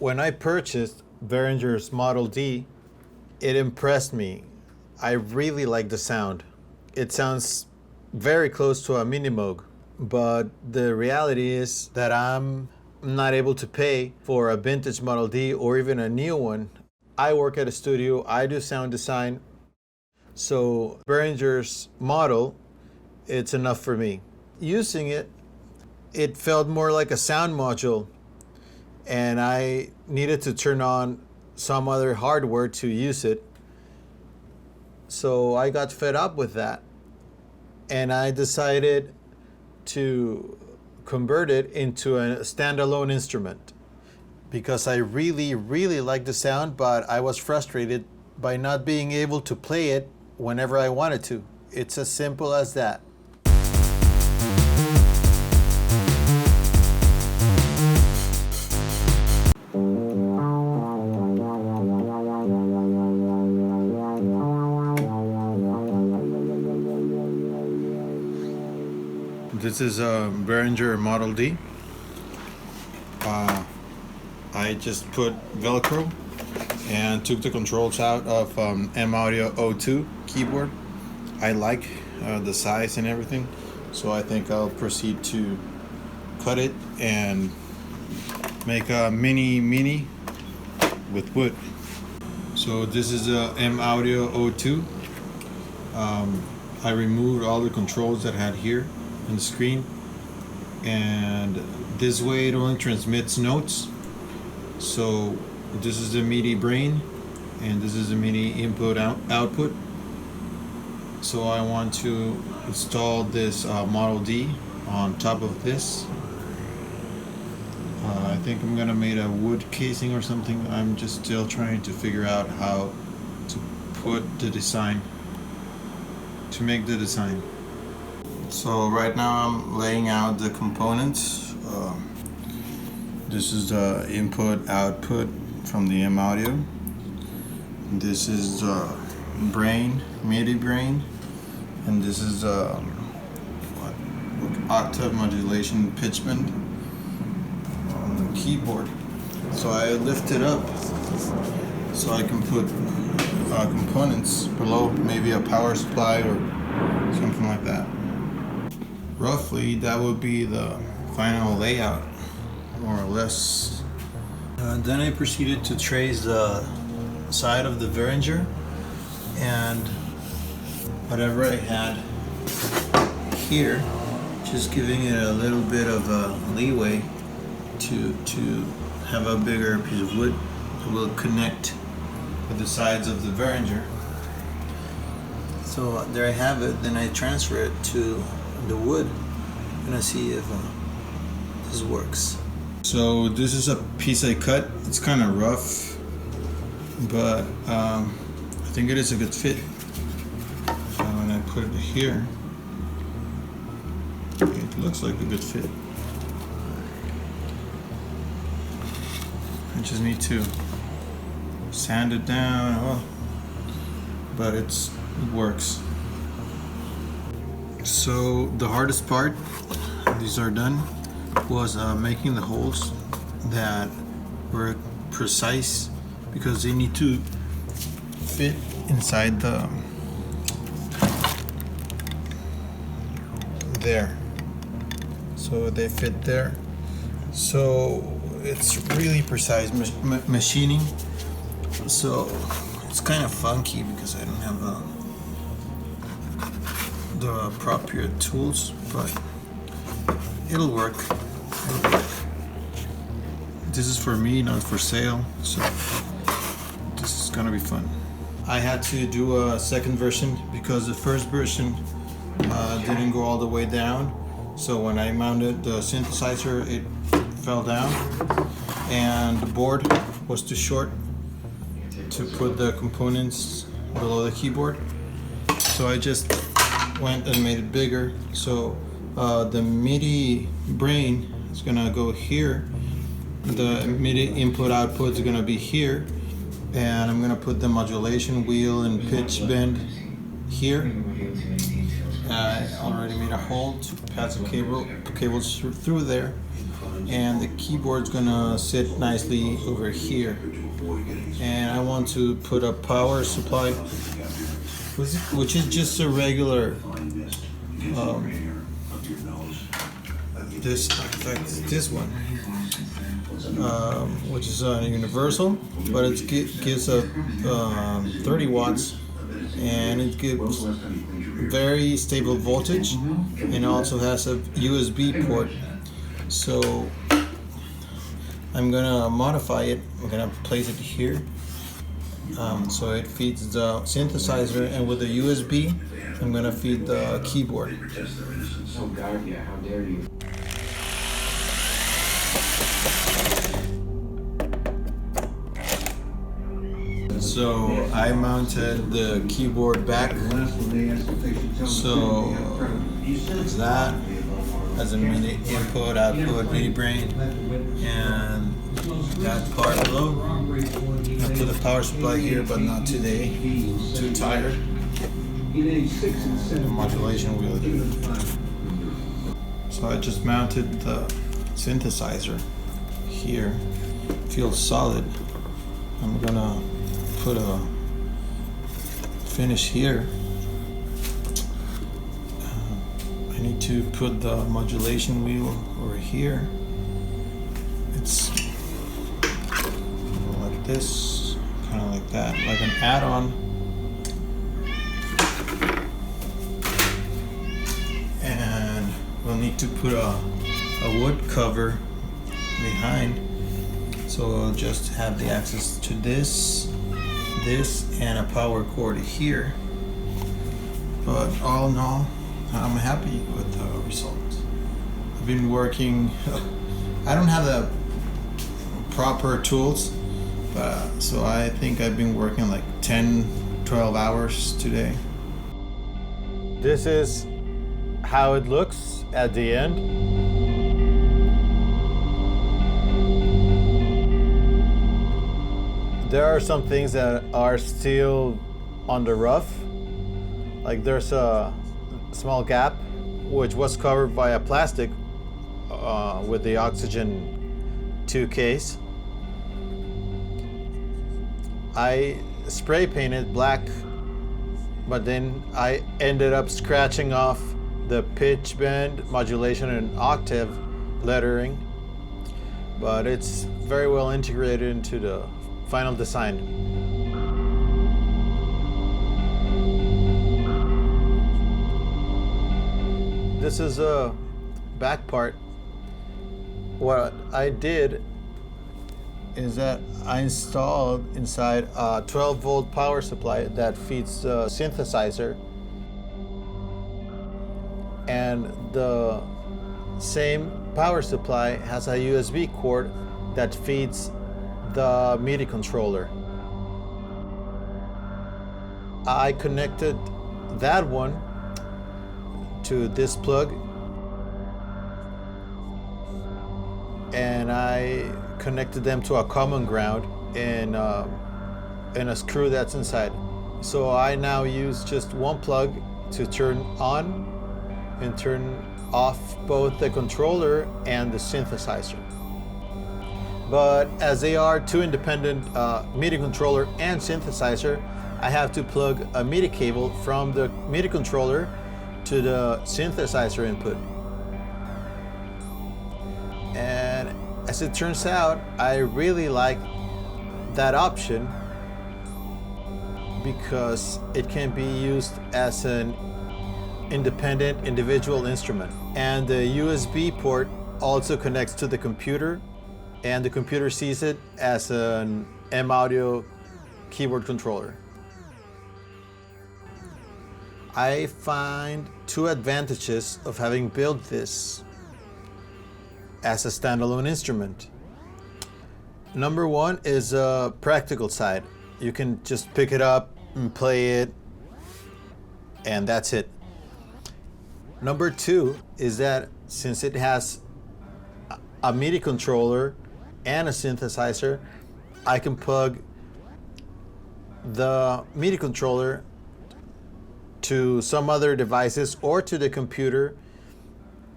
When I purchased Behringer's Model D, it impressed me. I really like the sound. It sounds very close to a Mini Moog, but the reality is that I'm not able to pay for a vintage Model D or even a new one. I work at a studio, I do sound design, so Behringer's model, it's enough for me. Using it, it felt more like a sound module, and I needed to turn on some other hardware to use it. So I got fed up with that, and I decided to convert it into a standalone instrument because I really, really like the sound, but I was frustrated by not being able to play it whenever I wanted to. It's as simple as that. This is a Behringer Model D. I just put Velcro and took the controls out of M-Audio 02 keyboard. I like the size and everything, so I think I'll proceed to cut it and make a mini with wood. So this is a M-Audio 02. I removed all the controls that I had here on the screen, and this way it only transmits notes. So this is the MIDI brain and this is the MIDI input output. So I want to install this Model D on top of this. I think I'm gonna make a wood casing or something. I'm just still trying to figure out how to put the design, to make the design. So right now I'm laying out the components. This is the input output from the M-Audio. This is the brain, MIDI brain, and this is octave modulation pitch bend on the keyboard. So I lift it up so I can put components below, maybe a power supply or something like that. Roughly, that would be the final layout, more or less. Then I proceeded to trace the side of the Behringer, and whatever I had here, just giving it a little bit of a leeway to have a bigger piece of wood that will connect with the sides of the Behringer. So there I have it. Then I transfer it to the wood. I'm gonna see if this works. So this is a piece I cut. It's kind of rough, but I think it is a good fit. So when I put it here, it looks like a good fit. I just need to sand it down, but it works. So the hardest part, these are done, was making the holes that were precise because they need to fit inside the there. So they fit there. So it's really precise machining. So it's kind of funky because I don't have the proper tools, but it'll work. This is for me, not for sale, so this is gonna be fun. I had to do a second version because the first version didn't go all the way down. So when I mounted the synthesizer, it fell down, and the board was too short to put the components below the keyboard. So I just went and made it bigger. So the MIDI brain is gonna go here. The MIDI input output is gonna be here, and I'm gonna put the modulation wheel and pitch bend here. I already made a hole to pass the cables through there. and the keyboard's gonna sit nicely over here. And I want to put a power supply, which is just a regular this one, which is a universal, but it gives a 30 watts, and it gives very stable voltage, and also has a USB port. So I'm gonna modify it. I'm gonna place it here, so it feeds the synthesizer, and with the USB I'm gonna feed the keyboard. So dark, yeah, how dare you? So I mounted the keyboard back, so it's that as a MIDI input, output, MIDI brain, and that part below. I put the power supply here, but not today, too tired. The modulation wheel here. So I just mounted the synthesizer here. Feels solid. I'm gonna put a finish here. I need to put the modulation wheel over here. It's like this, kind of like that, like an add-on. And we'll need to put a wood cover behind, so we'll just have the access to this, and a power cord here. But all in all, I'm happy with the results. I've been working, I don't have the proper tools, so I think I've been working like 10-12 hours today. This is how it looks at the end. There are some things that are still on the rough. Like there's a small gap which was covered by a plastic with the oxygen 2 case. I spray painted black, but then I ended up scratching off the pitch bend, modulation, and octave lettering. But it's very well integrated into the final design. This is a back part. What I did is that I installed inside a 12-volt power supply that feeds the synthesizer, and the same power supply has a USB cord that feeds the MIDI controller. I connected that one to this plug, and I connected them to a common ground in a screw that's inside. So I now use just one plug to turn on and turn off both the controller and the synthesizer. But as they are two independent MIDI controller and synthesizer, I have to plug a MIDI cable from the MIDI controller to the synthesizer input. And as it turns out, I really like that option because it can be used as an independent individual instrument. And the USB port also connects to the computer, and the computer sees it as an M-Audio keyboard controller. I find two advantages of having built this as a standalone instrument. Number one is a practical side. You can just pick it up and play it, and that's it. Number two is that since it has a MIDI controller and a synthesizer, I can plug the MIDI controller to some other devices or to the computer,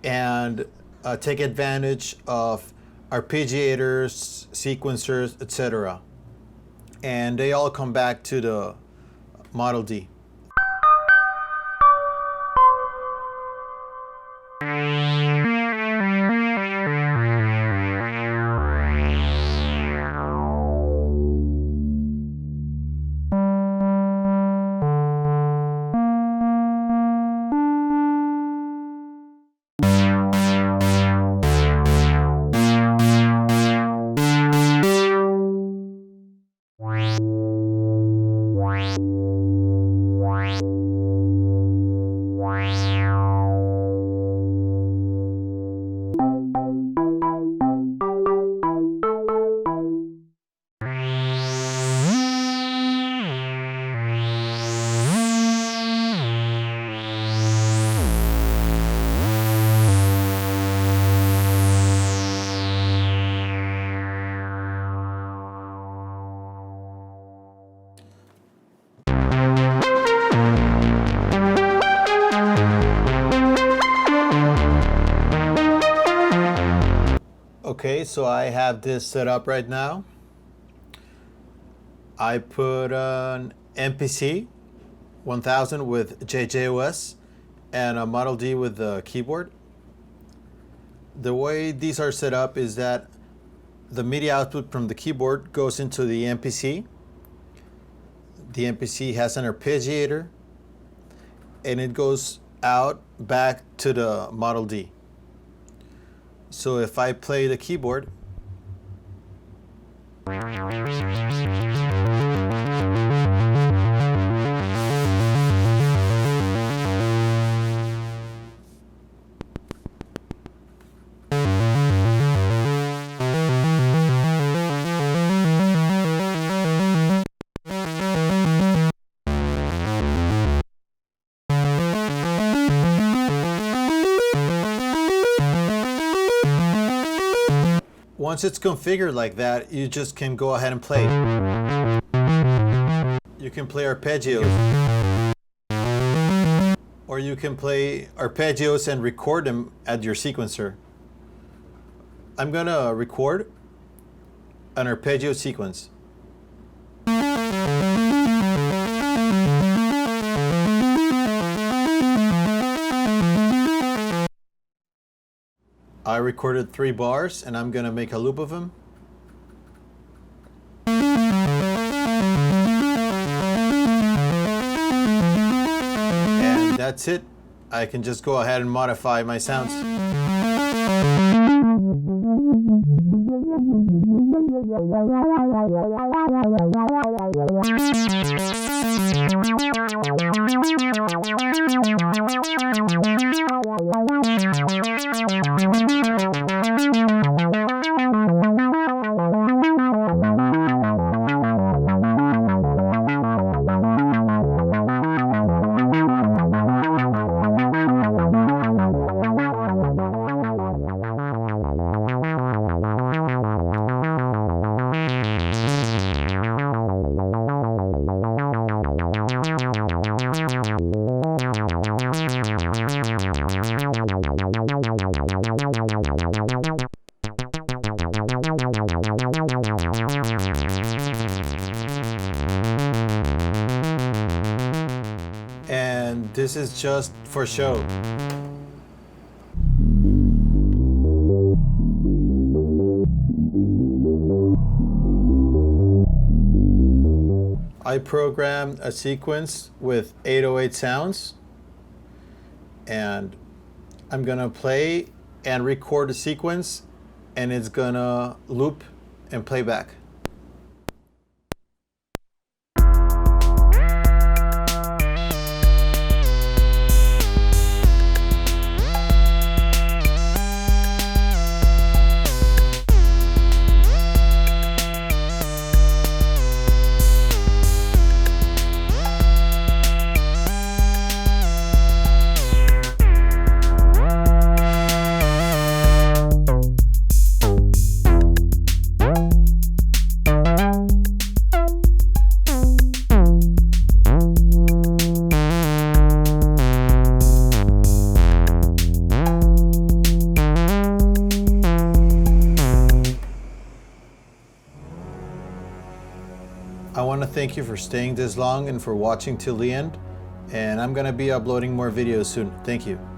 and take advantage of arpeggiators, sequencers, etc. And they all come back to the Model D. Okay, so I have this set up right now. I put an MPC 1000 with JJOS and a Model D with the keyboard. The way these are set up is that the MIDI output from the keyboard goes into the MPC. The MPC has an arpeggiator and it goes out back to the Model D. So if I play the keyboard, once it's configured like that, you just can go ahead and play. You can play arpeggios. Or you can play arpeggios and record them at your sequencer. I'm gonna record an arpeggio sequence. I recorded 3 bars and I'm gonna make a loop of them. And that's it. I can just go ahead and modify my sounds. And this is just for show. I programmed a sequence with 808 sounds, and I'm gonna play and record a sequence, and it's gonna loop and play back. I want to thank you for staying this long and for watching till the end. And I'm going to be uploading more videos soon. Thank you.